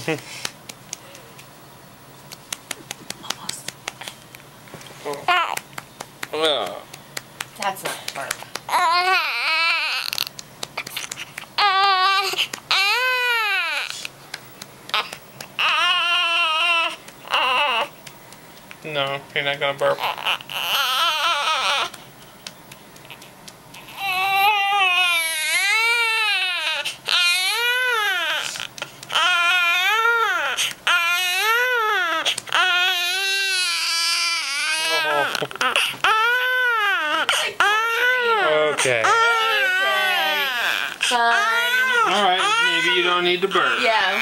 That's not a burp. No, you're not gonna burp. Okay. Fine. Alright, maybe you don't need to burp. Yeah.